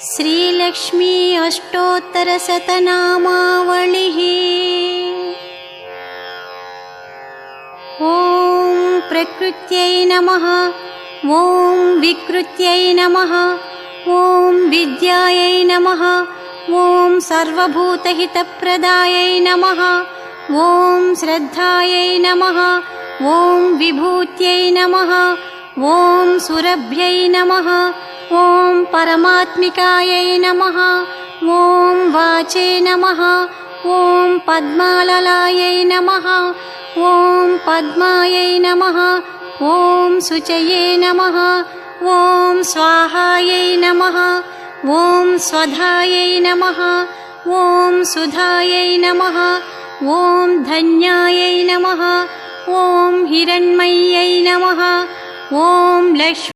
श्रीलक्ष्मी अष्टोत्तरशतनामावलिः। ॐ प्रकृत्यै नमः। ॐ विकृत्यै नमः। ॐ विद्यायै नमः। ॐ सर्वभूतहितप्रदायै नमः। ॐ श्रद्धायै नमः। ॐ विभूत्यै नमः। ॐ सुरभ्यै नमः। ॐ परमात्मिकायै नमः। ॐ वाचे नमः। ॐ पद्मालयायै नमः। ॐ पद्मायै नमः। ॐ शुचये नमः। ॐ स्वाहायै नमः। ॐ स्वधायै नमः। ॐ सुधायै नमः। ॐ धन्यायै नमः। ॐ हिरण्मय्यै नमः। ॐ लक्ष्मी